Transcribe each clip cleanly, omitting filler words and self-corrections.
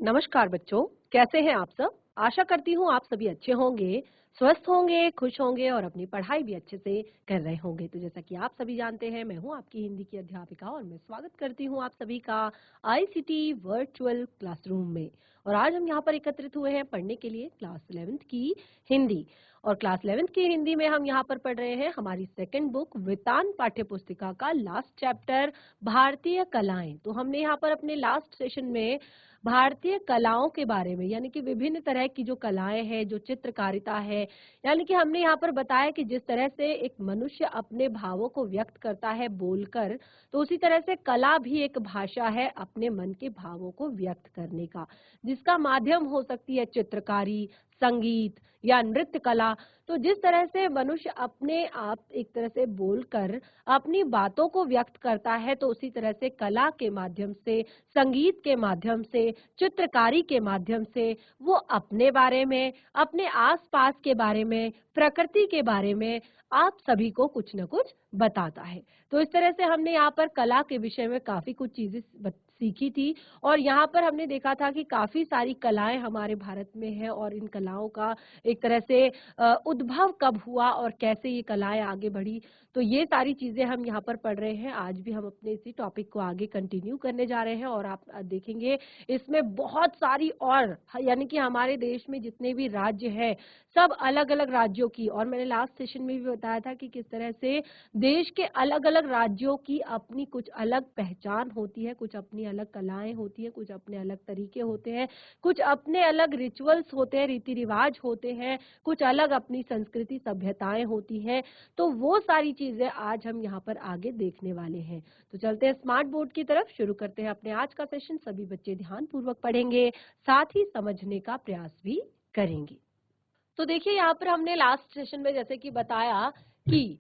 नमस्कार बच्चों, कैसे हैं आप सब? आशा करती हूँ आप सभी अच्छे होंगे, स्वस्थ होंगे, खुश होंगे और अपनी पढ़ाई भी अच्छे से कर रहे होंगे। तो जैसा कि आप सभी जानते हैं, मैं हूँ आपकी हिंदी की अध्यापिका और मैं स्वागत करती हूँ आप सभी का आईसीटी वर्चुअल क्लासरूम में। और आज हम यहाँ पर एकत्रित हुए हैं पढ़ने के लिए क्लास 11th की हिंदी। और क्लास 11th की हिंदी में हम यहाँ पर पढ़ रहे हैं हमारी सेकंड बुक वितान पाठ्य पुस्तिका का लास्ट चैप्टर भारतीय कलाएं। तो हमने यहाँ पर अपने लास्ट सेशन में भारतीय कलाओं के बारे में यानी कि विभिन्न तरह की जो कलाएं हैं, जो चित्रकारिता है, यानी कि हमने यहाँ पर बताया कि जिस तरह से एक मनुष्य अपने भावों को व्यक्त करता है बोलकर, तो उसी तरह से कला भी एक भाषा है अपने मन के भावों को व्यक्त करने का, जिसका माध्यम हो सकती है चित्रकारी, संगीत या नृत्य कला। तो जिस तरह से मनुष्य अपने आप एक तरह से बोलकर अपनी बातों को व्यक्त करता है, तो उसी तरह से कला के माध्यम से, संगीत के माध्यम से, चित्रकारी के माध्यम से वो अपने बारे में, अपने आसपास के बारे में, प्रकृति के बारे में आप सभी को कुछ न कुछ बताता है। तो इस तरह से हमने यहाँ पर कला के विषय में काफी कुछ चीजें सीखी थी और यहाँ पर हमने देखा था कि काफी सारी कलाएं हमारे भारत में हैं और इन कलाओं का एक तरह से उद्भव कब हुआ और कैसे ये कलाएं आगे बढ़ी। तो ये सारी चीजें हम यहाँ पर पढ़ रहे हैं। आज भी हम अपने इसी टॉपिक को आगे कंटिन्यू करने जा रहे हैं और आप देखेंगे इसमें बहुत सारी और यानी कि हमारे देश में जितने भी राज्य हैं सब अलग अलग राज्यों की, और मैंने लास्ट सेशन में भी बताया था कि किस तरह से देश के अलग अलग राज्यों की अपनी कुछ अलग पहचान होती है, कुछ अपनी अलग कलाएं होती है, कुछ अपने अलग तरीके होते हैं, कुछ अपने अलग रिचुअल्स होते हैं, रीति रिवाज होते हैं, कुछ अलग अपनी संस्कृति सभ्यताएं होती हैं। तो वो सारी चीजें आज हम यहाँ पर आगे देखने वाले हैं। तो चलते हैं स्मार्ट बोर्ड की तरफ, शुरू करते हैं अपने आज का सेशन। सभी बच्चे ध्यान पूर्वक पढ़ेंगे, साथ ही समझने का प्रयास भी करेंगे। तो देखिए यहाँ पर हमने लास्ट सेशन में जैसे कि बताया कि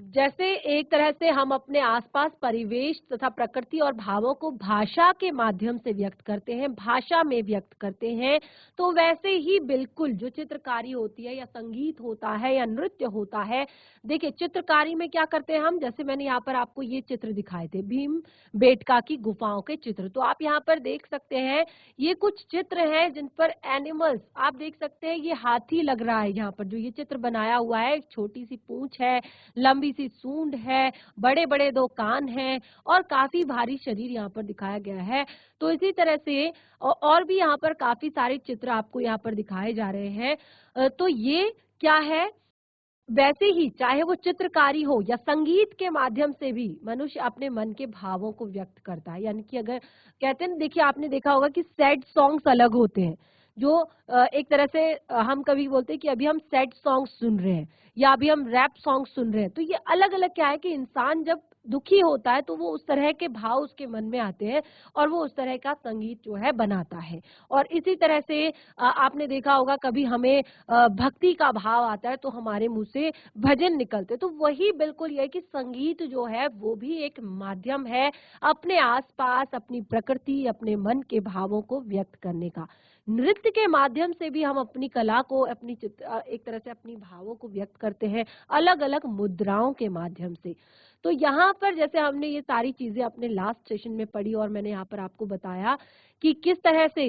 जैसे एक तरह से हम अपने आसपास परिवेश तथा प्रकृति और भावों को भाषा के माध्यम से व्यक्त करते हैं, भाषा में व्यक्त करते हैं, तो वैसे ही बिल्कुल जो चित्रकारी होती है या संगीत होता है या नृत्य होता है। देखिए चित्रकारी में क्या करते हैं हम, जैसे मैंने यहाँ पर आपको ये चित्र दिखाए थे भीम बेटका की गुफाओं के चित्र, तो आप यहाँ पर देख सकते हैं ये कुछ चित्र हैं जिन पर एनिमल्स आप देख सकते हैं। ये हाथी लग रहा है यहाँ पर जो ये चित्र बनाया हुआ है, एक छोटी सी पूंछ है, लंबी सी सूंड है, बड़े बड़े दो कान हैं और काफी भारी शरीर यहाँ पर दिखाया गया है। तो इसी तरह से और भी यहाँ पर काफी सारे चित्र आपको यहाँ पर दिखाए जा रहे हैं। तो ये क्या है, वैसे ही चाहे वो चित्रकारी हो या संगीत के माध्यम से भी मनुष्य अपने मन के भावों को व्यक्त करता है। यानी कि अगर कहते हैं, देखिए आपने देखा होगा कि सैड सॉन्ग्स अलग होते हैं, जो एक तरह से हम कभी बोलते हैं कि अभी हम सैड सॉन्ग सुन रहे हैं या अभी हम रैप सॉन्ग सुन रहे हैं। तो ये अलग अलग क्या है कि इंसान जब दुखी होता है तो वो उस तरह के भाव उसके मन में आते हैं और वो उस तरह का संगीत जो है बनाता है। और इसी तरह से आपने देखा होगा कभी हमें भक्ति का भाव आता है तो हमारे मुंह से भजन निकलते। तो वही बिल्कुल ये कि संगीत जो है वो भी एक माध्यम है अपने आसपास, अपनी प्रकृति, अपने मन के भावों को व्यक्त करने का। नृत्य के माध्यम से भी हम अपनी कला को, अपनी एक तरह से अपनी भावों को व्यक्त करते हैं अलग अलग मुद्राओं के माध्यम से। तो यहाँ पर जैसे हमने ये सारी चीजें अपने लास्ट सेशन में पढ़ी और मैंने यहाँ पर आपको बताया कि किस तरह से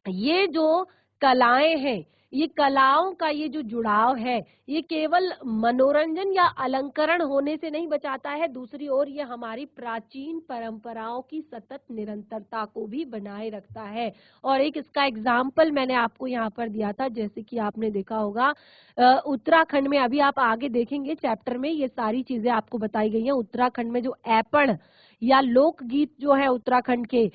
ये जो कलाएं हैं, ये कलाओं का ये जो जुड़ाव है, ये केवल मनोरंजन या अलंकरण होने से नहीं बचाता है, दूसरी ओर ये हमारी प्राचीन परंपराओं की सतत निरंतरता को भी बनाए रखता है। और एक इसका एग्जाम्पल मैंने आपको यहाँ पर दिया था, जैसे कि आपने देखा होगा उत्तराखंड में, अभी आप आगे देखेंगे चैप्टर में ये सारी चीजें आपको बताई गई हैं। उत्तराखंड में जो ऐपण या लोकगीत जो है उत्तराखंड के,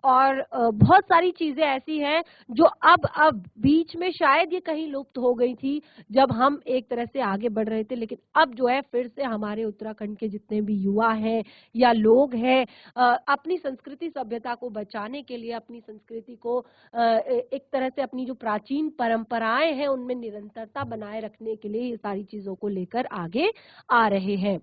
और बहुत सारी चीजें ऐसी हैं जो अब बीच में शायद ये कहीं लुप्त हो गई थी जब हम एक तरह से आगे बढ़ रहे थे, लेकिन अब जो है फिर से हमारे उत्तराखंड के जितने भी युवा हैं या लोग हैं अपनी संस्कृति सभ्यता को बचाने के लिए, अपनी संस्कृति को एक तरह से अपनी जो प्राचीन परंपराएं हैं उनमें निरंतरता बनाए रखने के लिए ये सारी चीजों को लेकर आगे आ रहे हैं।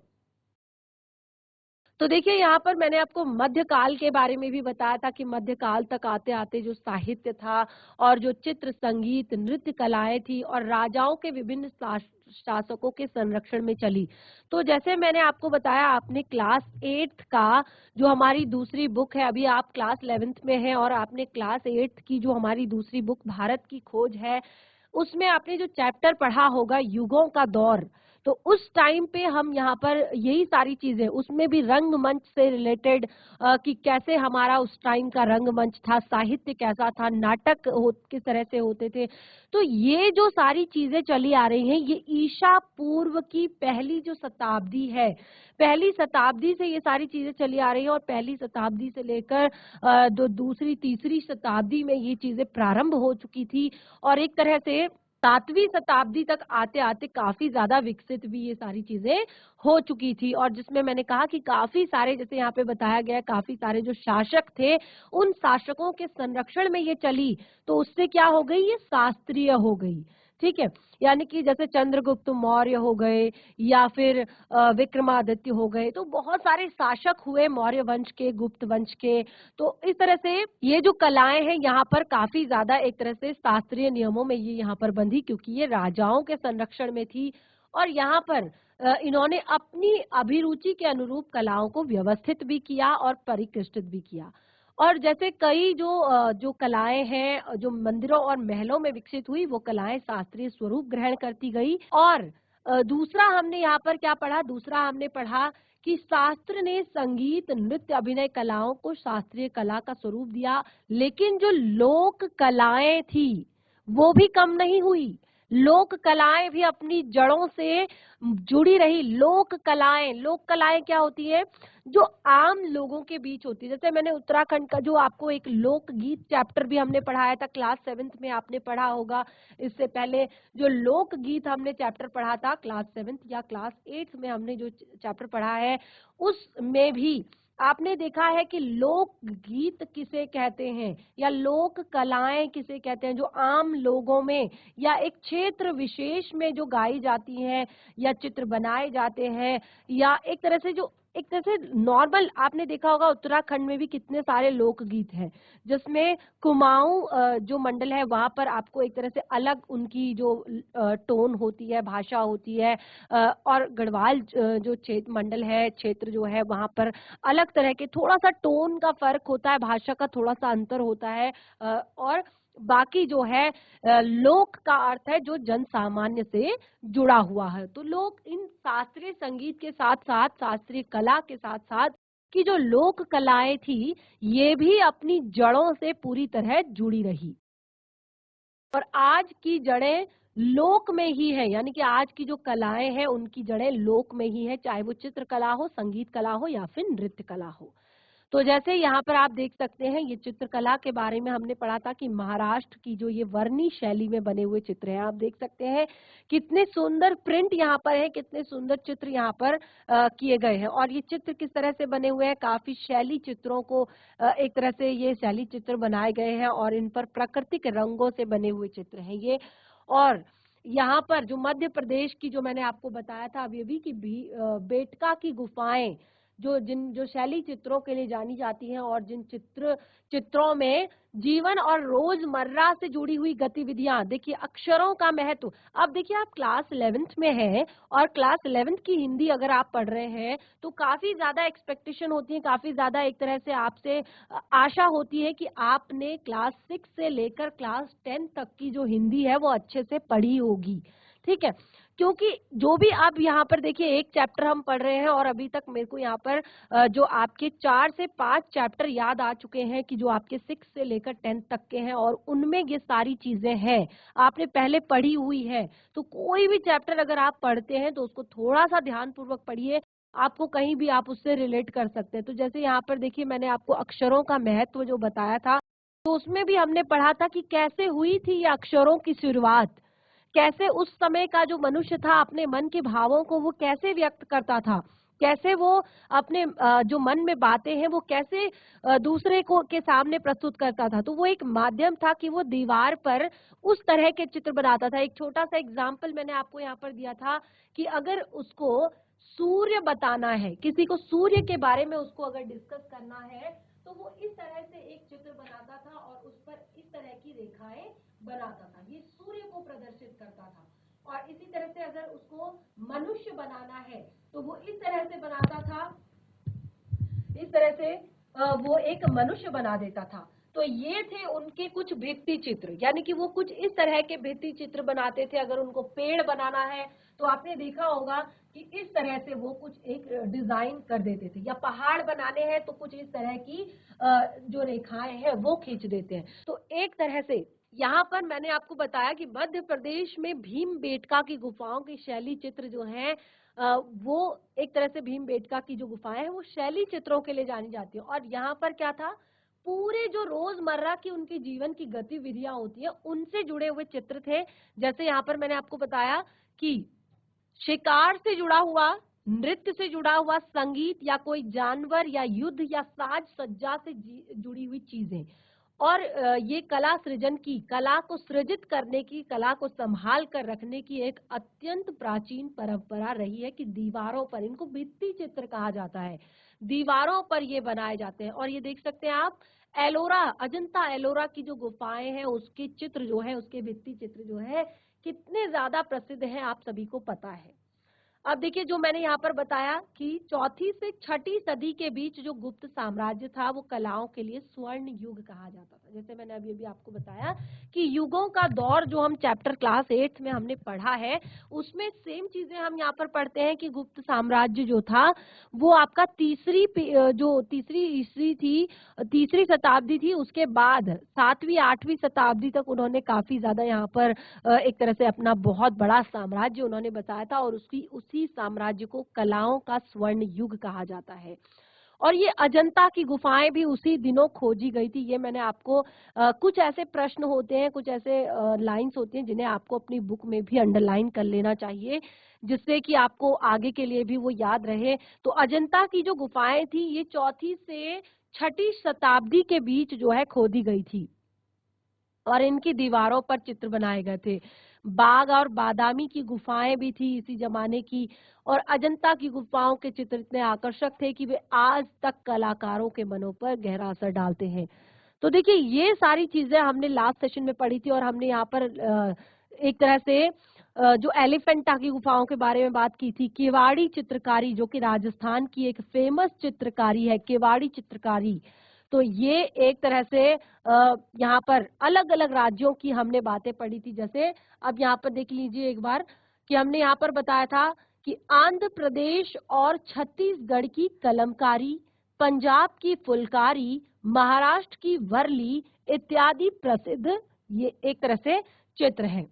तो देखिए यहाँ पर मैंने आपको मध्यकाल के बारे में भी बताया था कि मध्यकाल तक आते आते जो साहित्य था और जो चित्र, संगीत, नृत्य कलाएं थी और राजाओं के विभिन्न शासकों के संरक्षण में चली। तो जैसे मैंने आपको बताया, आपने क्लास 8th का जो हमारी दूसरी बुक है, अभी आप क्लास 11th में हैं और आपने क्लास 8th की जो हमारी दूसरी बुक भारत की खोज है, उसमें आपने जो चैप्टर पढ़ा होगा युगों का दौर, तो उस टाइम पे हम यहाँ पर यही सारी चीजें, उसमें भी रंगमंच से रिलेटेड कि कैसे हमारा उस टाइम का रंगमंच था, साहित्य कैसा था, नाटक किस तरह से होते थे। तो ये जो सारी चीजें चली आ रही हैं, ये ईसा पूर्व की पहली जो शताब्दी है, पहली शताब्दी से ये सारी चीजें चली आ रही हैं और पहली शताब्दी से लेकर दूसरी तीसरी शताब्दी में ये चीजें प्रारंभ हो चुकी थी और एक तरह से 7वीं शताब्दी तक आते आते काफी ज्यादा विकसित भी ये सारी चीजें हो चुकी थी। और जिसमें मैंने कहा कि काफी सारे, जैसे यहाँ पे बताया गया, काफी सारे जो शासक थे, उन शासकों के संरक्षण में ये चली, तो उससे क्या हो गई, ये शास्त्रीय हो गई। ठीक है, यानी कि जैसे चंद्रगुप्त मौर्य हो गए या फिर विक्रमादित्य हो गए, तो बहुत सारे शासक हुए मौर्य वंश के, गुप्त वंश के। तो इस तरह से ये जो कलाएं हैं यहाँ पर काफी ज्यादा एक तरह से शास्त्रीय नियमों में ये यहाँ पर बंधी, क्योंकि ये राजाओं के संरक्षण में थी और यहाँ पर इन्होंने अपनी अभिरुचि के अनुरूप कलाओं को व्यवस्थित भी किया और परिष्कृत भी किया। और जैसे कई जो कलाएं हैं जो मंदिरों और महलों में विकसित हुई, वो कलाएं शास्त्रीय स्वरूप ग्रहण करती गई। और दूसरा हमने यहाँ पर क्या पढ़ा, दूसरा हमने पढ़ा कि शास्त्र ने संगीत, नृत्य, अभिनय कलाओं को शास्त्रीय कला का स्वरूप दिया, लेकिन जो लोक कलाएं थी वो भी कम नहीं हुई। लोक कलाएं भी अपनी जड़ों से जुड़ी रही। लोक कलाएं क्या होती है, जो आम लोगों के बीच होती है। जैसे मैंने उत्तराखंड का जो आपको एक लोक गीत चैप्टर भी हमने पढ़ाया था, क्लास 7th में आपने पढ़ा होगा। इससे पहले जो लोक गीत हमने चैप्टर पढ़ा था क्लास 7th या क्लास 8th में हमने जो चैप्टर पढ़ा है, उसमें भी आपने देखा है कि लोक गीत किसे कहते हैं या लोक कलाएं किसे कहते हैं, जो आम लोगों में या एक क्षेत्र विशेष में जो गाई जाती हैं या चित्र बनाए जाते हैं, या एक तरह से नॉर्मल, आपने देखा होगा उत्तराखंड में भी कितने सारे लोकगीत हैं, जिसमें कुमाऊं जो मंडल है वहां पर आपको एक तरह से अलग उनकी जो टोन होती है, भाषा होती है, और गढ़वाल जो क्षेत्र मंडल है, क्षेत्र जो है, वहां पर अलग तरह के थोड़ा सा टोन का फर्क होता है, भाषा का थोड़ा सा अंतर होता है। और बाकी जो है लोक का अर्थ है जो जन सामान्य से जुड़ा हुआ है। तो लोग इन शास्त्रीय संगीत के साथ साथ, शास्त्रीय कला के साथ साथ की जो लोक कलाएं थी, ये भी अपनी जड़ों से पूरी तरह जुड़ी रही और आज की जड़ें लोक में ही है। यानी कि आज की जो कलाएं हैं उनकी जड़ें लोक में ही है, चाहे वो चित्रकला हो, संगीत कला हो या फिर नृत्य कला हो। तो जैसे यहाँ पर आप देख सकते हैं, ये चित्रकला के बारे में हमने पढ़ा था कि महाराष्ट्र की जो ये वर्णी शैली में बने हुए चित्र हैं, आप देख सकते हैं कितने सुंदर प्रिंट यहाँ पर है, कितने सुंदर चित्र यहाँ पर किए गए हैं। और ये चित्र किस तरह से बने हुए हैं, काफी शैली चित्रों को एक तरह से ये शैली चित्र बनाए गए हैं और इन पर प्राकृतिक रंगों से बने हुए चित्र हैं ये। और यहाँ पर जो मध्य प्रदेश की जो मैंने आपको बताया था अभी कि बेटका की गुफाएं जो शैली चित्रों के लिए जानी जाती हैं और जिन चित्रों में जीवन और रोजमर्रा से जुड़ी हुई गतिविधियां, देखिए अक्षरों का महत्व। अब देखिए आप क्लास 11th में हैं और क्लास 11th की हिंदी अगर आप पढ़ रहे हैं तो काफी ज्यादा एक्सपेक्टेशन होती है, काफी ज्यादा एक तरह से आपसे आशा होती है कि आपने क्लास 6 से लेकर क्लास 10 तक की जो हिंदी है वो अच्छे से पढ़ी होगी। ठीक है, क्योंकि जो भी आप यहाँ पर देखिए एक चैप्टर हम पढ़ रहे हैं और अभी तक मेरे को यहाँ पर जो आपके 4 से 5 चैप्टर याद आ चुके हैं कि जो आपके 6 से लेकर 10 तक के हैं और उनमें ये सारी चीजें हैं, आपने पहले पढ़ी हुई है। तो कोई भी चैप्टर अगर आप पढ़ते हैं तो उसको थोड़ा सा ध्यान पूर्वक पढ़िए, आपको कहीं भी आप उससे रिलेट कर सकते हैं। तो जैसे यहाँ पर देखिए मैंने आपको अक्षरों का महत्व जो बताया था, तो उसमें भी हमने पढ़ा था कि कैसे हुई थी ये अक्षरों की शुरुआत, कैसे उस समय का जो मनुष्य था अपने मन के भावों को वो कैसे व्यक्त करता था, कैसे वो अपने जो मन में बातें हैं वो कैसे दूसरे को के सामने प्रस्तुत करता था। तो वो एक माध्यम था कि वो दीवार पर उस तरह के चित्र बनाता था। एक छोटा सा एग्जाम्पल मैंने आपको यहाँ पर दिया था कि अगर उसको सूर्य बताना है, किसी को सूर्य के बारे में उसको अगर डिस्कस करना है, तो वो इस तरह से एक चित्र बनाता था और उस पर इस तरह की रेखाएं बनाता था, ये सूर्य को प्रदर्शित करता था। और इसी तरह से अगर उसको मनुष्य बनाना है तो वो इस तरह से बनाता था, इस तरह से वो एक मनुष्य बना देता था। तो ये थे उनके कुछ भित्ति चित्र, यानी कि वो कुछ इस तरह के भित्ति चित्र बनाते थे। अगर उनको पेड़ बनाना है तो आपने देखा होगा कि इस तरह से वो कुछ एक डिजाइन कर देते थे, या पहाड़ बनाने हैं तो कुछ इस तरह की जो रेखाएं हैं वो खींच देते हैं। तो एक तरह से यहाँ पर मैंने आपको बताया कि मध्य प्रदेश में भीमबेटका की गुफाओं की शैली चित्र जो है वो एक तरह से भीमबेटका की जो गुफाएं हैं वो शैली चित्रों के लिए जानी जाती है। और यहाँ पर क्या था, पूरे जो रोजमर्रा की उनकी जीवन की गतिविधियां होती है उनसे जुड़े हुए चित्र थे। जैसे यहाँ पर मैंने आपको बताया कि शिकार से जुड़ा हुआ, नृत्य से जुड़ा हुआ, संगीत या कोई जानवर या युद्ध या साज सज्जा से जुड़ी हुई चीजें। और ये कला सृजन की, कला को सृजित करने की, कला को संभाल कर रखने की एक अत्यंत प्राचीन परंपरा रही है कि दीवारों पर, इनको भित्ति चित्र कहा जाता है, दीवारों पर ये बनाए जाते हैं। और ये देख सकते हैं आप, एलोरा, अजंता एलोरा की जो गुफाएं हैं उसके चित्र जो है, उसके भित्ति चित्र जो है कितने ज्यादा प्रसिद्ध हैं आप सभी को पता है। अब देखिए, जो मैंने यहाँ पर बताया कि चौथी से छठी सदी के बीच जो गुप्त साम्राज्य था वो कलाओं के लिए स्वर्ण युग कहा जाता था। जैसे मैंने अभी अभी आपको बताया कि युगों का दौर जो हम चैप्टर क्लास 8 में हमने पढ़ा है उसमें सेम चीजें हम यहाँ पर पढ़ते हैं कि गुप्त साम्राज्य जो था वो आपका जो तीसरी ईस्वी थी, तीसरी शताब्दी थी, उसके बाद 7वीं 8वीं शताब्दी तक उन्होंने काफी ज्यादा यहाँ पर एक तरह से अपना बहुत बड़ा साम्राज्य उन्होंने बताया था। और उसी साम्राज्य को कलाओं का स्वर्ण युग कहा जाता है। और ये अजंता की गुफाएं भी उसी दिनों खोजी गई थी। ये मैंने आपको कुछ ऐसे प्रश्न होते हैं, कुछ ऐसे लाइंस होती हैं जिन्हें आपको अपनी बुक में भी अंडरलाइन कर लेना चाहिए, जिससे कि आपको आगे के लिए भी वो याद रहे। तो अजंता की जो गुफाएं थी ये चौथी से छठी शताब्दी के बीच जो है खोदी गई थी और इनकी दीवारों पर चित्र बनाए गए थे। बाग और बादामी की गुफाएं भी थी इसी जमाने की। और अजंता की गुफाओं के चित्र इतने आकर्षक थे कि वे आज तक कलाकारों के मनों पर गहरा असर डालते हैं। तो देखिए, ये सारी चीजें हमने लास्ट सेशन में पढ़ी थी और हमने यहाँ पर एक तरह से जो एलिफेंटा की गुफाओं के बारे में बात की थी। केवाड़ी चित्रकारी, जो कि राजस्थान की एक फेमस चित्रकारी है, केवाड़ी चित्रकारी। तो ये एक तरह से यहाँ पर अलग अलग राज्यों की हमने बातें पढ़ी थी। जैसे अब यहाँ पर देख लीजिए एक बार कि हमने यहाँ पर बताया था कि आंध्र प्रदेश और छत्तीसगढ़ की कलमकारी, पंजाब की फुलकारी, महाराष्ट्र की वर्ली इत्यादि प्रसिद्ध ये एक तरह से चित्र हैं।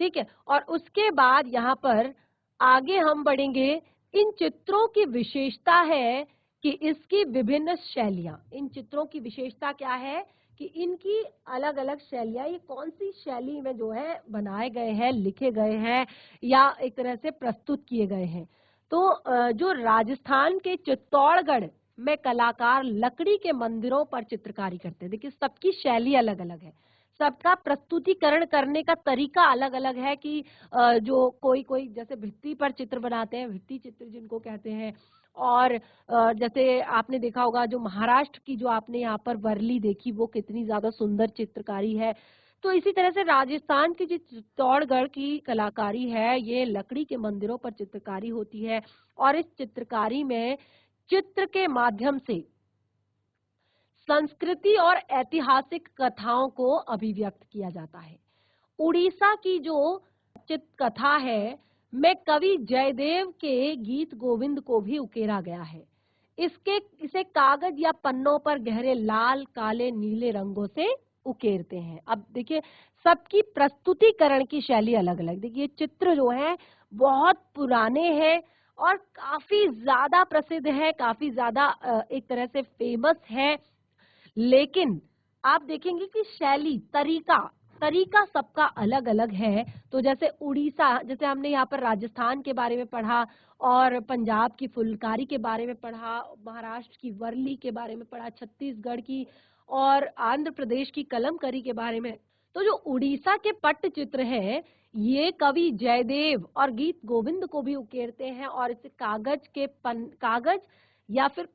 ठीक है, और उसके बाद यहाँ पर आगे हम बढ़ेंगे। इन चित्रों की विशेषता है कि इसकी विभिन्न शैलियां, इन चित्रों की विशेषता क्या है कि इनकी अलग अलग शैलियां, ये कौन सी शैली में जो है बनाए गए हैं, लिखे गए हैं या एक तरह से प्रस्तुत किए गए हैं। तो जो राजस्थान के चित्तौड़गढ़ में कलाकार लकड़ी के मंदिरों पर चित्रकारी करते हैं। देखिए, सबकी शैली अलग अलग है, सबका प्रस्तुतिकरण करने का तरीका अलग अलग है कि जो कोई कोई जैसे भित्ति पर चित्र बनाते हैं, भित्ति चित्र जिनको कहते हैं। और जैसे आपने देखा होगा जो महाराष्ट्र की जो आपने यहाँ पर वर्ली देखी वो कितनी ज्यादा सुंदर चित्रकारी है। तो इसी तरह से राजस्थान की जो चित्तौड़गढ़ की कलाकारी है ये लकड़ी के मंदिरों पर चित्रकारी होती है। और इस चित्रकारी में चित्र के माध्यम से संस्कृति और ऐतिहासिक कथाओं को अभिव्यक्त किया जाता है। उड़ीसा की जो चित्र कथा है में कवि जयदेव के गीत गोविंद को भी उकेरा गया है। इसे कागज या पन्नों पर गहरे लाल, काले, नीले रंगों से उकेरते हैं। अब देखिए, सबकी प्रस्तुतिकरण की शैली अलग अलग। देखिए, चित्र जो है बहुत पुराने हैं और काफी ज्यादा प्रसिद्ध है, काफी ज्यादा एक तरह से फेमस है। लेकिन आप देखेंगे कि शैली, तरीका तरीका सबका अलग अलग है। तो जैसे उड़ीसा, जैसे हमने यहाँ पर राजस्थान के बारे में पढ़ा और पंजाब की फुलकारी के बारे में पढ़ा, महाराष्ट्र की वर्ली के बारे में पढ़ा, छत्तीसगढ़ की और आंध्र प्रदेश की कलमकरी के बारे में। तो जो उड़ीसा के पट्टचित्र है ये कवि जयदेव और गीत गोविंद को भी उकेरते हैं और इसे कागज या फिर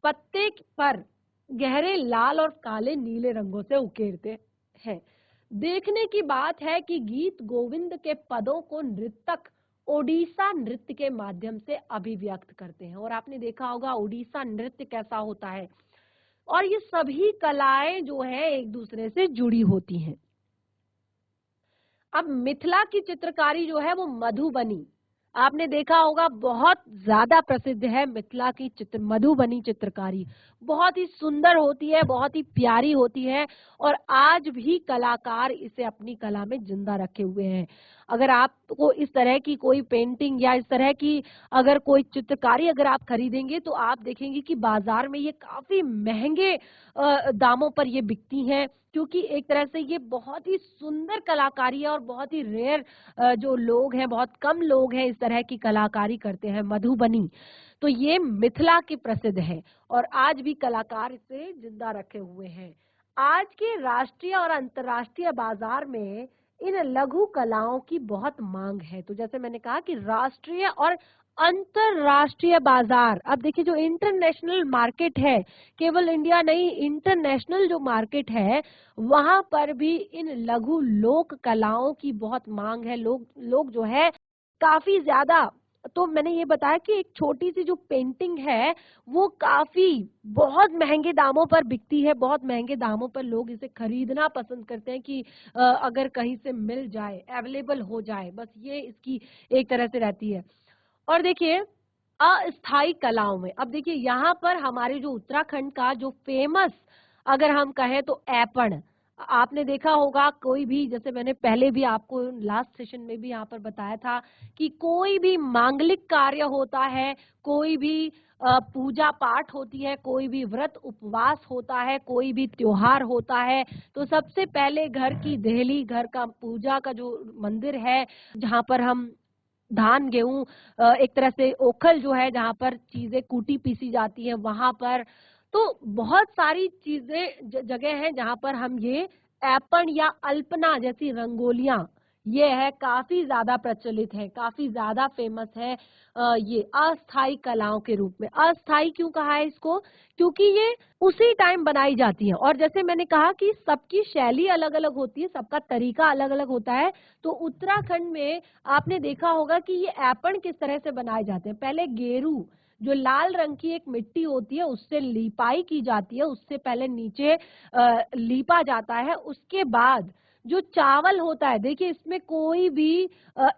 पत्ते पर गहरे लाल और काले नीले रंगों से उकेरते हैं। देखने की बात है कि गीत गोविंद के पदों को नृतक ओडिशा नृत्य के माध्यम से अभिव्यक्त करते हैं। और आपने देखा होगा ओडिशा नृत्य कैसा होता है, और ये सभी कलाएं जो है एक दूसरे से जुड़ी होती हैं। अब मिथिला की चित्रकारी जो है वो मधुबनी, आपने देखा होगा बहुत ज्यादा प्रसिद्ध है मिथिला की मधुबनी चित्रकारी। बहुत ही सुंदर होती है, बहुत ही प्यारी होती है, और आज भी कलाकार इसे अपनी कला में जिंदा रखे हुए हैं। अगर आपको इस तरह की कोई पेंटिंग या इस तरह की अगर कोई चित्रकारी अगर आप खरीदेंगे तो आप देखेंगे कि बाजार में ये काफी महंगे दामों पर ये बिकती हैं, क्योंकि एक तरह से ये बहुत ही सुंदर कलाकारी है और बहुत ही रेयर जो लोग हैं, बहुत कम लोग हैं इस तरह की कलाकारी करते हैं। मधुबनी तो ये मिथिला की प्रसिद्ध है और आज भी कलाकार इसे जिंदा रखे हुए हैं। आज के राष्ट्रीय और अंतर्राष्ट्रीय बाजार में इन लघु कलाओं की बहुत मांग है। तो जैसे मैंने कहा कि राष्ट्रीय और अंतरराष्ट्रीय बाजार, अब देखिए जो इंटरनेशनल मार्केट है, केवल इंडिया नहीं, इंटरनेशनल जो मार्केट है वहां पर भी इन लघु लोक कलाओं की बहुत मांग है। लोग जो है काफी ज्यादा, तो मैंने ये बताया कि एक छोटी सी जो पेंटिंग है वो काफी बहुत महंगे दामों पर बिकती है, बहुत महंगे दामों पर लोग इसे खरीदना पसंद करते हैं कि अगर कहीं से मिल जाए, अवेलेबल हो जाए, बस ये इसकी एक तरह से रहती है। और देखिए अस्थाई कलाओं में, अब देखिए यहाँ पर हमारे जो उत्तराखंड का जो फेमस अगर हम कहें तो ऐपण, आपने देखा होगा कोई भी, जैसे मैंने पहले भी आपको लास्ट सेशन में भी यहाँ पर बताया था कि कोई भी मांगलिक कार्य होता है, कोई भी पूजा पाठ होती है, कोई भी व्रत उपवास होता है, कोई भी त्योहार होता है, तो सबसे पहले घर की देहली, घर का पूजा का जो मंदिर है जहाँ पर हम धान गेहूं एक तरह से ओखल जो है जहाँ पर चीजें कूटी पीसी जाती है वहां पर, तो बहुत सारी चीजें जगह हैं जहाँ पर हम ये ऐपण या अल्पना जैसी रंगोलियां, ये है काफी ज्यादा प्रचलित है, काफी ज्यादा फेमस है। ये अस्थाई कलाओं के रूप में। अस्थाई क्यों कहा है इसको? क्योंकि ये उसी टाइम बनाई जाती है, और जैसे मैंने कहा कि सबकी शैली अलग अलग होती है, सबका तरीका अलग अलग होता है। तो उत्तराखंड में आपने देखा होगा कि ये ऐपण किस तरह से बनाए जाते हैं। पहले गेरू, जो लाल रंग की एक मिट्टी होती है, उससे लिपाई की जाती है, उससे पहले नीचे लीपा जाता है। उसके बाद जो चावल होता है, देखिए इसमें कोई भी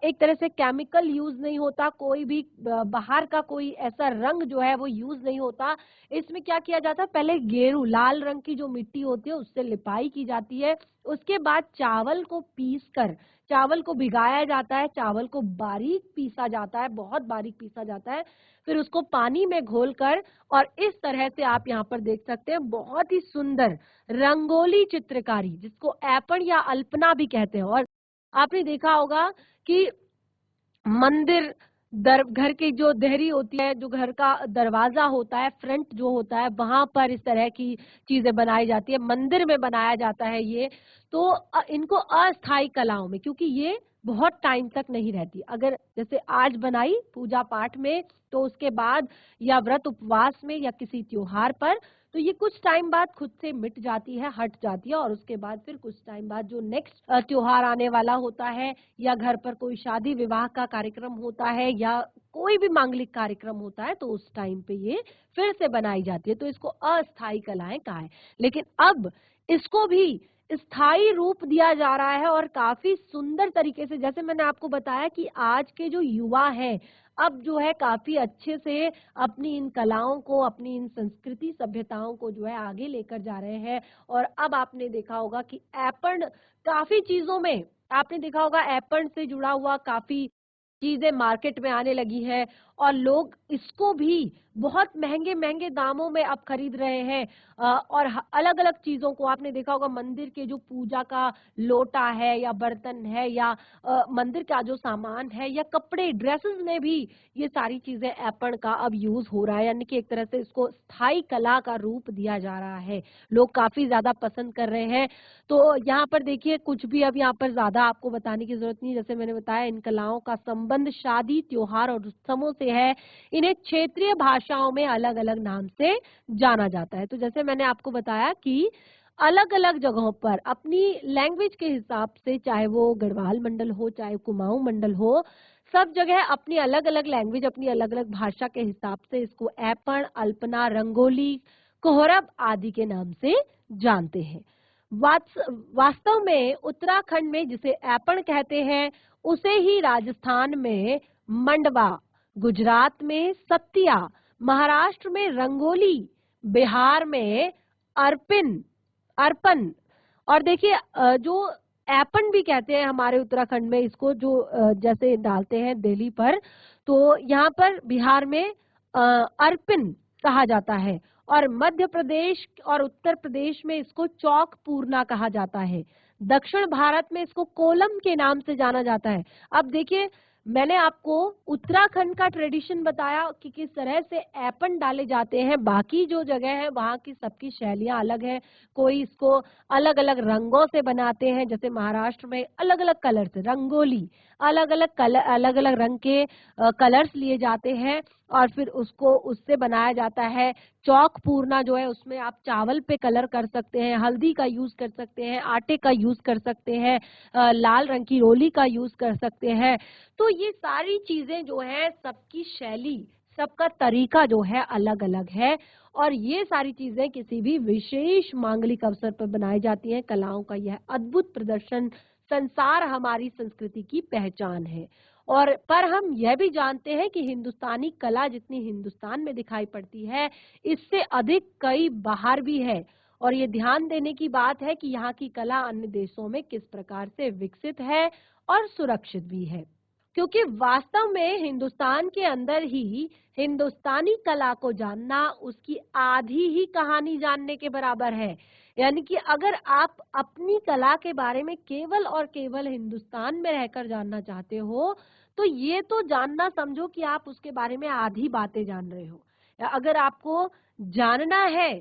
एक तरह से केमिकल यूज नहीं होता, कोई भी बाहर का कोई ऐसा रंग जो है वो यूज नहीं होता। इसमें क्या किया जाता है, पहले गेरू लाल रंग की जो मिट्टी होती है उससे लिपाई की जाती है। उसके बाद चावल को पीस कर, चावल को भिगाया जाता है, चावल को बारीक पीसा जाता है, बहुत बारीक पीसा जाता है, फिर उसको पानी में घोलकर, और इस तरह से आप यहाँ पर देख सकते हैं बहुत ही सुंदर रंगोली चित्रकारी, जिसको ऐपण या अल्पना भी कहते हैं। और आपने देखा होगा कि मंदिर घर की जो देहरी होती है, जो घर का दरवाजा होता है, फ्रंट जो होता है, वहां पर इस तरह की चीजें बनाई जाती है, मंदिर में बनाया जाता है ये। तो इनको अस्थाई कलाओं में, क्योंकि ये बहुत टाइम तक नहीं रहती, अगर जैसे आज बनाई पूजा पाठ में, तो उसके बाद या व्रत उपवास में या किसी त्योहार पर, तो ये कुछ टाइम बाद खुद से मिट जाती है, हट जाती है, और उसके बाद फिर कुछ टाइम बाद जो नेक्स्ट त्योहार आने वाला होता है, या घर पर कोई शादी विवाह का कार्यक्रम होता है, या कोई भी मांगलिक कार्यक्रम होता है, तो उस टाइम पे ये फिर से बनाई जाती है। तो इसको अस्थाई कलाएं कहा है। लेकिन अब इसको भी स्थायी रूप दिया जा रहा है, और काफी सुंदर तरीके से, जैसे मैंने आपको बताया कि आज के जो युवा हैं अब जो है काफी अच्छे से अपनी इन कलाओं को, अपनी इन संस्कृति सभ्यताओं को जो है आगे लेकर जा रहे हैं। और अब आपने देखा होगा कि ऐपण काफी चीजों में, आपने देखा होगा ऐपण से जुड़ा हुआ काफी चीजें मार्केट में आने लगी है, और लोग इसको भी बहुत महंगे महंगे दामों में अब खरीद रहे हैं। और अलग अलग चीजों को आपने देखा होगा, मंदिर के जो पूजा का लोटा है या बर्तन है, या मंदिर का जो सामान है, या कपड़े ड्रेसेस में भी ये सारी चीजें ऐपण का अब यूज हो रहा है, यानी कि एक तरह से इसको स्थायी कला का रूप दिया जा रहा है, लोग काफी ज्यादा पसंद कर रहे हैं। तो यहाँ पर देखिए कुछ भी अब यहाँ पर ज्यादा आपको बताने की जरूरत नहीं, जैसे मैंने बताया इन कलाओं का संबंध शादी त्योहार और उत्सवों से है। इन्हें क्षेत्रीय भाषाओं में अलग अलग नाम से जाना जाता है। तो जैसे मैंने आपको बताया कि अलग अलग जगहों पर अपनी लैंग्वेज के हिसाब से, चाहे वो गढ़वाल मंडल हो, चाहे कुमाऊं मंडल हो, सब जगह अपनी अलग अलग लैंग्वेज, अपनी अलग अलग भाषा के हिसाब से इसको ऐपण, अल्पना, रंगोली, कोहरब आदि के नाम से जानते हैं। वास्तव में उत्तराखंड में जिसे ऐपण कहते हैं, उसे ही राजस्थान में मंडवा, गुजरात में सत्तिया, महाराष्ट्र में रंगोली, बिहार में अर्पिन अर्पण, और देखिए जो ऐपन भी कहते हैं हमारे उत्तराखंड में इसको, जो जैसे डालते हैं दिल्ली पर, तो यहाँ पर बिहार में अर्पिन कहा जाता है, और मध्य प्रदेश और उत्तर प्रदेश में इसको चौक पूर्णा कहा जाता है। दक्षिण भारत में इसको कोलम के नाम से जाना जाता है। अब देखिए, मैंने आपको उत्तराखंड का ट्रेडिशन बताया कि किस तरह से ऐपन डाले जाते हैं। बाकी जो जगह है वहाँ की सबकी शैलियाँ अलग है। कोई इसको अलग अलग रंगों से बनाते हैं, जैसे महाराष्ट्र में अलग अलग कलर से रंगोली, अलग अलग रंग के कलर्स लिए जाते हैं और फिर उसको उससे बनाया जाता है। चौक पूर्णा जो है उसमें आप चावल पे कलर कर सकते हैं, हल्दी का यूज कर सकते हैं, आटे का यूज कर सकते हैं, लाल रंग की रोली का यूज कर सकते हैं। तो ये सारी चीजें जो है, सबकी शैली, सबका तरीका जो है अलग अलग है, और ये सारी चीजें किसी भी विशेष मांगलिक अवसर पर बनाई जाती हैं। कलाओं का यह अद्भुत प्रदर्शन संसार हमारी संस्कृति की पहचान है। और पर हम यह भी जानते हैं कि हिंदुस्तानी कला जितनी हिंदुस्तान में दिखाई पड़ती है, इससे अधिक कई बाहर भी है। और ये ध्यान देने की बात है कि यहाँ की कला अन्य देशों में किस प्रकार से विकसित है और सुरक्षित भी है, क्योंकि वास्तव में हिंदुस्तान के अंदर ही हिंदुस्तानी कला को जानना उसकी आधी ही कहानी जानने के बराबर है। यानी कि अगर आप अपनी कला के बारे में केवल और केवल हिंदुस्तान में रहकर जानना चाहते हो, तो ये तो जानना समझो कि आप उसके बारे में आधी बातें जान रहे हो। या अगर आपको जानना है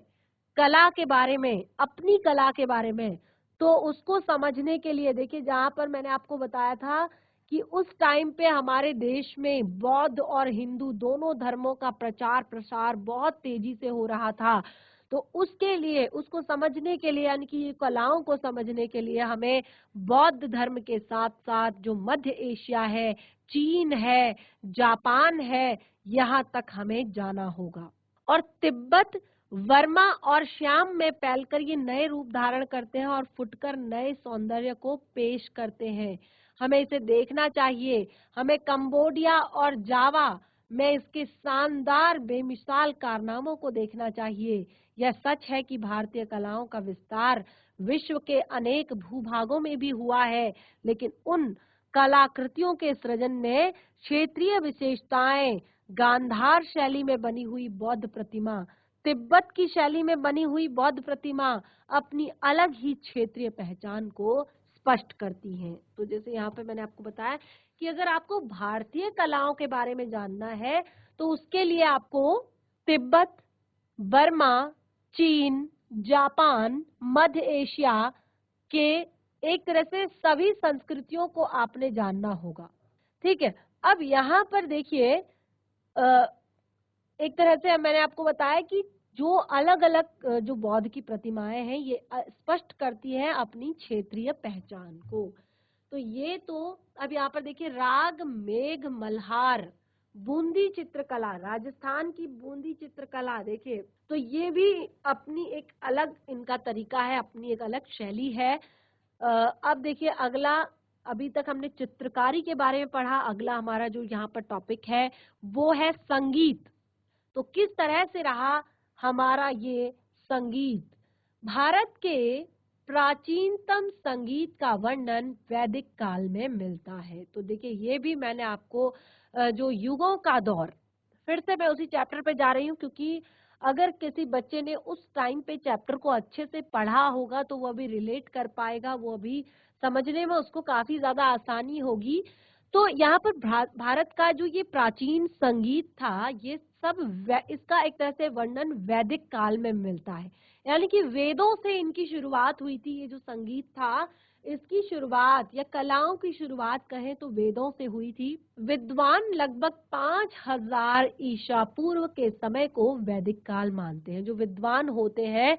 कला के बारे में, अपनी कला के बारे में, तो उसको समझने के लिए देखिए, जहाँ पर मैंने आपको बताया था कि उस टाइम पे हमारे देश में बौद्ध और हिंदू दोनों धर्मों का प्रचार प्रसार बहुत तेजी से हो रहा था, तो उसके लिए, उसको समझने के लिए, यानी कि ये कलाओं को समझने के लिए हमें बौद्ध धर्म के साथ साथ जो मध्य एशिया है, चीन है, जापान है, यहाँ तक हमें जाना होगा। और तिब्बत, वर्मा और श्याम में फैलकर ये नए रूप धारण करते हैं और फुटकर नए सौंदर्य को पेश करते हैं। हमें इसे देखना चाहिए। हमें कंबोडिया और जावा में इसके शानदार बेमिसाल कारनामों को देखना चाहिए। यह सच है कि भारतीय कलाओं का विस्तार विश्व के अनेक भूभागों में भी हुआ है, लेकिन उन कलाकृतियों के सृजन ने क्षेत्रीय विशेषताएं, गांधार शैली में बनी हुई बौद्ध प्रतिमा, तिब्बत की शैली में बनी हुई बौद्ध प्रतिमा अपनी अलग ही क्षेत्रीय पहचान को स्पष्ट करती हैं। तो जैसे यहाँ पे मैंने आपको बताया कि अगर आपको भारतीय कलाओं के बारे में जानना है, तो उसके लिए आपको तिब्बत, बर्मा, चीन, जापान, मध्य एशिया के एक तरह से सभी संस्कृतियों को आपने जानना होगा। ठीक है। अब यहाँ पर देखिए, एक तरह से मैंने आपको बताया कि जो अलग अलग जो बौद्ध की प्रतिमाएं हैं, ये स्पष्ट करती हैं अपनी क्षेत्रीय पहचान को। तो ये तो अब यहाँ पर देखिए, राग मेघ मल्हार बूंदी चित्रकला, राजस्थान की बूंदी चित्रकला, देखिए तो ये भी अपनी एक अलग इनका तरीका है, अपनी एक अलग शैली है। अब देखिए अगला, अभी तक हमने चित्रकारी के बारे में पढ़ा, अगला हमारा जो यहाँ पर टॉपिक है वो है संगीत। तो किस तरह से रहा हमारा ये संगीत? भारत के प्राचीनतम संगीत का वर्णन वैदिक काल में मिलता है। तो देखिए, ये भी मैंने आपको जो युगों का दौर, फिर से मैं उसी चैप्टर पे जा रही हूँ, क्योंकि अगर किसी बच्चे ने उस टाइम पे चैप्टर को अच्छे से पढ़ा होगा तो वह भी रिलेट कर पाएगा, वो भी समझने में उसको काफी ज्यादा आसानी होगी। तो यहाँ पर भारत का जो ये प्राचीन संगीत था, ये सब इसका एक तरह से वर्णन वैदिक काल में मिलता है। यानी कि वेदों से इनकी शुरुआत हुई थी। ये जो संगीत था, इसकी शुरुआत या कलाओं की शुरुआत कहें तो वेदों से हुई थी। विद्वान लगभग 5000 ईसा पूर्व के समय को वैदिक काल मानते हैं। जो विद्वान होते हैं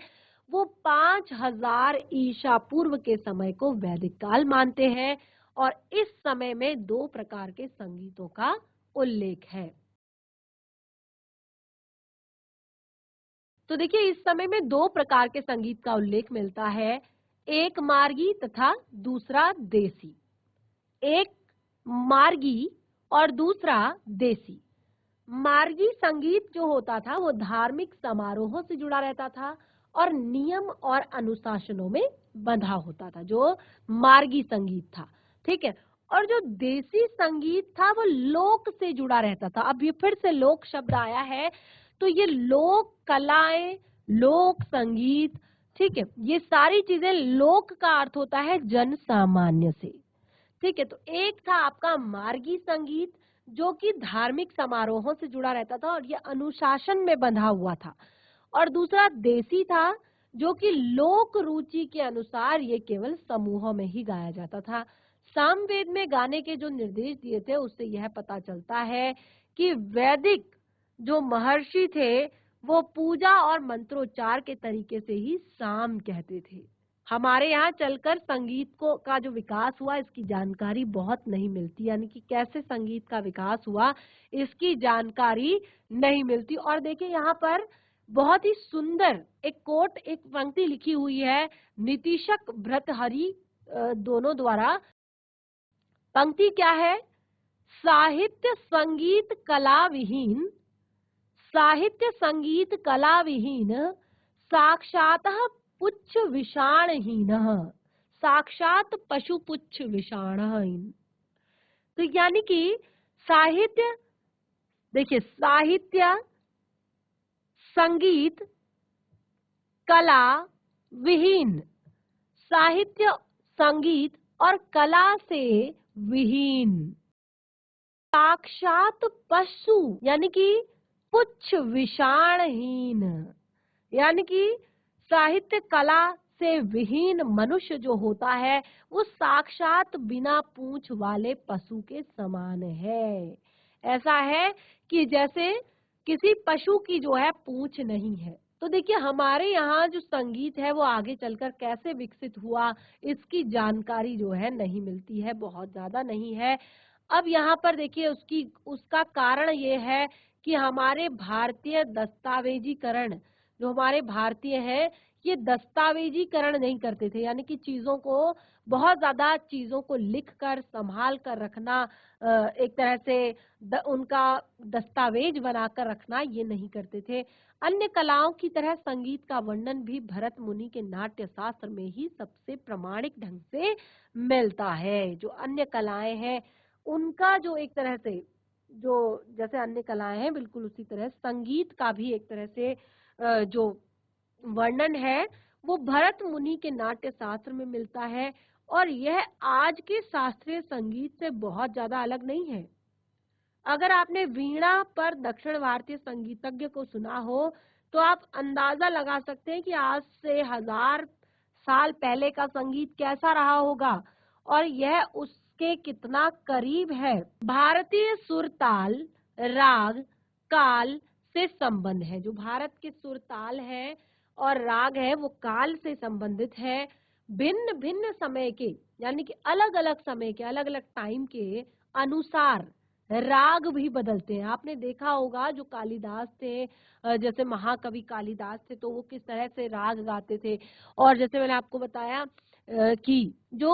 वो 5000 ईसा पूर्व के समय को वैदिक काल मानते हैं और इस समय में 2 प्रकार के संगीतों का उल्लेख है। तो देखिए इस समय में 2 प्रकार के संगीत का उल्लेख मिलता है, एक मार्गी तथा दूसरा देसी। एक मार्गी और दूसरा देसी। मार्गी संगीत जो होता था वो धार्मिक समारोहों से जुड़ा रहता था और नियम और अनुशासनों में बंधा होता था, जो मार्गी संगीत था, ठीक है। और जो देसी संगीत था वो लोक से जुड़ा रहता था। अब ये फिर से लोक शब्द आया है, तो ये लोक कलाएं, लोक संगीत, ठीक है, ये सारी चीजें, लोक का अर्थ होता है जन सामान्य से, ठीक है। तो एक था आपका मार्गी संगीत जो कि धार्मिक समारोहों से जुड़ा रहता था और ये अनुशासन में बंधा हुआ था, और दूसरा देसी था जो कि लोक रुचि के अनुसार ये केवल समूहों में ही गाया जाता था। सामवेद में गाने के जो निर्देश दिए थे उससे यह पता चलता है कि वैदिक जो महर्षि थे वो पूजा और मंत्रोच्चार के तरीके से ही साम कहते थे। हमारे यहाँ चलकर संगीत को का जो विकास हुआ इसकी जानकारी बहुत नहीं मिलती, यानी कि कैसे संगीत का विकास हुआ इसकी जानकारी नहीं मिलती। और देखिए यहाँ पर बहुत ही सुंदर एक कोट, एक पंक्ति लिखी हुई है नीतीशक भर्तृहरि दोनों द्वारा। पंक्ति क्या है? साहित्य संगीत कला विहीन, साहित्य संगीत कला विहीन, साक्षातः पुच्छ विषाणहीनः, साक्षात पशु पुच्छ विषाणहीन। तो यानी कि साहित्य, देखिए साहित्य संगीत कला विहीन, साहित्य संगीत और कला से विहीन, साक्षात पशु यानी कि पुच्छ विषाणहीन, यानी कि साहित्य कला से विहीन मनुष्य जो होता है वो साक्षात बिना पूंछ वाले पशु के समान है। ऐसा है कि जैसे किसी पशु की जो है पूंछ नहीं है। तो देखिए हमारे यहाँ जो संगीत है वो आगे चलकर कैसे विकसित हुआ इसकी जानकारी जो है नहीं मिलती है, बहुत ज्यादा नहीं है। अब यहाँ पर देखिए उसका कारण ये है कि हमारे भारतीय दस्तावेजीकरण, जो हमारे भारतीय हैं ये दस्तावेजीकरण नहीं करते थे, यानी कि चीजों को, बहुत ज्यादा चीजों को लिख कर संभाल कर रखना, एक तरह से उनका दस्तावेज बनाकर रखना ये नहीं करते थे। अन्य कलाओं की तरह संगीत का वर्णन भी भरत मुनि के नाट्य शास्त्र में ही सबसे प्रामाणिक ढंग से मिलता है। जो अन्य कलाएं हैं उनका जो एक तरह से, जो जैसे अन्य कलाएं हैं बिल्कुल उसी तरह संगीत का भी एक तरह से जो वर्णन है वो भरत मुनि के नाट्य शास्त्र में मिलता है और यह आज के शास्त्रीय संगीत से बहुत ज्यादा अलग नहीं है। अगर आपने वीणा पर दक्षिण भारतीय संगीतज्ञ को सुना हो तो आप अंदाजा लगा सकते हैं कि आज से 1000 साल पहले का संगीत कैसा रहा होगा और यह उसके कितना करीब है। भारतीय सुरताल राग काल से संबंध है। जो भारत के सुरताल है और राग है वो काल से संबंधित है। भिन्न भिन्न समय के, यानी कि अलग अलग समय के, अलग अलग टाइम के अनुसार राग भी बदलते हैं। आपने देखा होगा जो कालिदास थे, जैसे महाकवि कालिदास थे तो वो किस तरह से राग गाते थे। और जैसे मैंने आपको बताया कि जो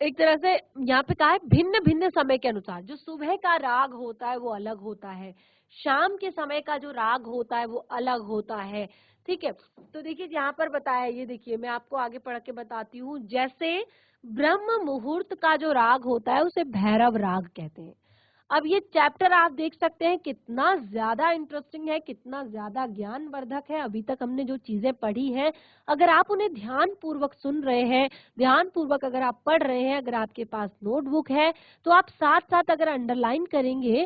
एक तरह से यहाँ पे कहा है भिन्न भिन्न समय के अनुसार, जो सुबह का राग होता है वो अलग होता है, शाम के समय का जो राग होता है वो अलग होता है, ठीक है। तो देखिए यहाँ पर बताया, ये देखिए मैं आपको आगे पढ़ के बताती हूँ। जैसे ब्रह्म मुहूर्त का जो राग होता है उसे भैरव राग कहते हैं। अब ये चैप्टर आप देख सकते हैं कितना ज्यादा इंटरेस्टिंग है, कितना ज्यादा ज्ञानवर्धक है। अभी तक हमने जो चीजें पढ़ी हैं अगर आप उन्हें ध्यान पूर्वक सुन रहे हैं, ध्यान पूर्वक अगर आप पढ़ रहे हैं, अगर आपके पास नोटबुक है तो आप साथ साथ अगर अंडरलाइन करेंगे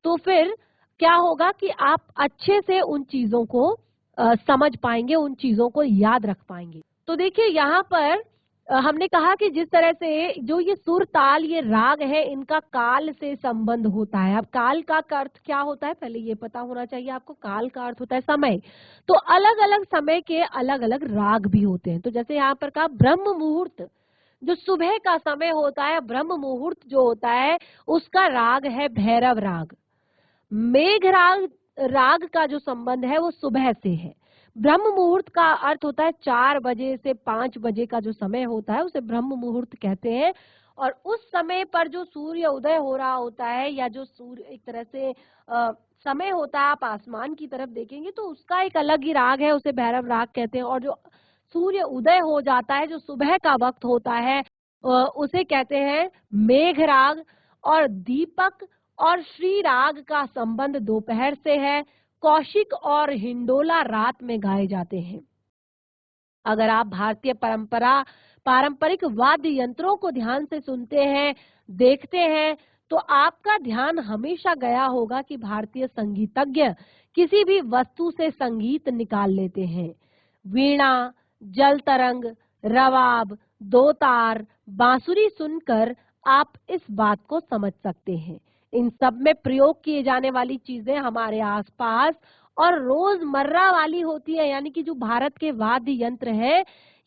तो फिर क्या होगा कि आप अच्छे से उन चीजों को समझ पाएंगे, उन चीजों को याद रख पाएंगे। तो देखिए यहाँ पर हमने कहा कि जिस तरह से जो ये सुर, ताल, ये राग है, इनका काल से संबंध होता है। अब काल का अर्थ क्या होता है, पहले ये पता होना चाहिए आपको। काल का अर्थ होता है समय। तो अलग-अलग समय के अलग-अलग राग भी होते हैं। तो जैसे यहाँ पर कहा ब्रह्म मुहूर्त, जो सुबह का समय होता है, ब्रह्म मुहूर्त जो होता है, उसका राग है भैरव राग। मेघ राग राग का जो संबंध है वो सुबह से है। ब्रह्म मुहूर्त का अर्थ होता है 4 बजे से 5 बजे का जो समय होता है उसे ब्रह्म मुहूर्त कहते हैं। और उस समय पर जो सूर्य उदय हो रहा होता है या जो सूर्य एक तरह से समय होता है, आप आसमान की तरफ देखेंगे तो उसका एक अलग ही राग है, उसे भैरव राग कहते हैं। और जो सूर्य उदय हो जाता है, जो सुबह का वक्त होता है, उसे कहते हैं मेघ राग। और दीपक और श्री राग का संबंध दोपहर से है। कौशिक और हिंडोला रात में गाए जाते हैं। अगर आप भारतीय पारंपरिक वाद्य यंत्रों को ध्यान से सुनते हैं, देखते हैं, तो आपका ध्यान हमेशा गया होगा कि भारतीय संगीतज्ञ किसी भी वस्तु से संगीत निकाल लेते हैं। वीणा, जल तरंग, रवाब, दो तार, बांसुरी सुनकर आप इस बात को समझ सकते हैं। इन सब में प्रयोग किए जाने वाली चीजें हमारे आसपास और रोजमर्रा वाली होती है, यानी कि जो भारत के वाद्य यंत्र है,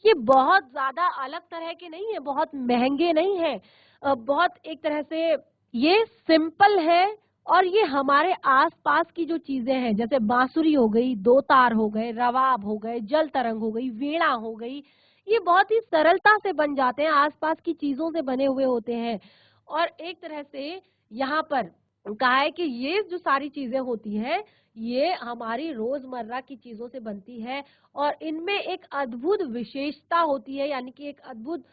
ये बहुत ज्यादा अलग तरह के नहीं है, बहुत महंगे नहीं है, बहुत एक तरह से ये सिंपल है। और ये हमारे आसपास की जो चीजें हैं, जैसे बांसुरी हो गई, दो तार हो गए, रवाब हो गए, जल तरंग हो गई, वीणा हो गई, ये बहुत ही सरलता से बन जाते हैं, आसपास की चीजों से बने हुए होते हैं। और एक तरह से यहाँ पर कहा है कि ये जो सारी चीजें होती हैं, ये हमारी रोजमर्रा की चीजों से बनती है और इनमें एक अद्भुत विशेषता होती है, यानी कि एक अद्भुत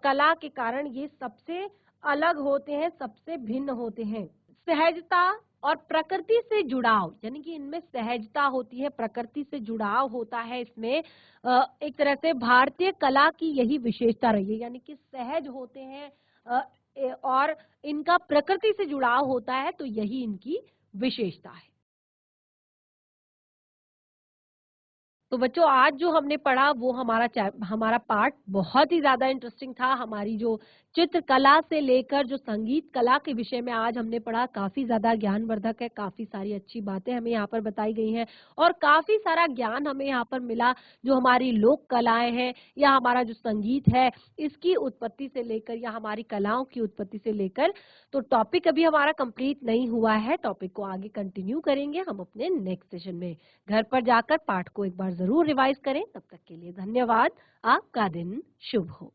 कला के कारण ये सबसे अलग होते हैं, सबसे भिन्न होते हैं। सहजता और प्रकृति से जुड़ाव, यानी कि इनमें सहजता होती है, प्रकृति से जुड़ाव होता है इसमें। एक तरह से भारतीय कला की यही विशेषता रही है, यानी कि सहज होते हैं और इनका प्रकृति से जुड़ाव होता है, तो यही इनकी विशेषता है। तो बच्चों, आज जो हमने पढ़ा वो हमारा पार्ट बहुत ही ज़्यादा इंटरेस्टिंग था। हमारी जो चित्रकला से लेकर जो संगीत कला के विषय में आज हमने पढ़ा, काफ़ी ज़्यादा ज्ञानवर्धक है, काफ़ी सारी अच्छी बातें हमें यहाँ पर बताई गई हैं और काफ़ी सारा ज्ञान हमें यहाँ पर मिला, जो हमारी लोक कलाएँ हैं या हमारा जो संगीत है, इसकी उत्पत्ति से लेकर या हमारी कलाओं की उत्पत्ति से लेकर। तो टॉपिक अभी हमारा कंप्लीट नहीं हुआ है, टॉपिक को आगे कंटिन्यू करेंगे हम अपने नेक्स्ट सेशन में। घर पर जाकर पाठ को एक बार ज़रूर रिवाइज़ करें। तब तक के लिए धन्यवाद। आपका दिन शुभ हो।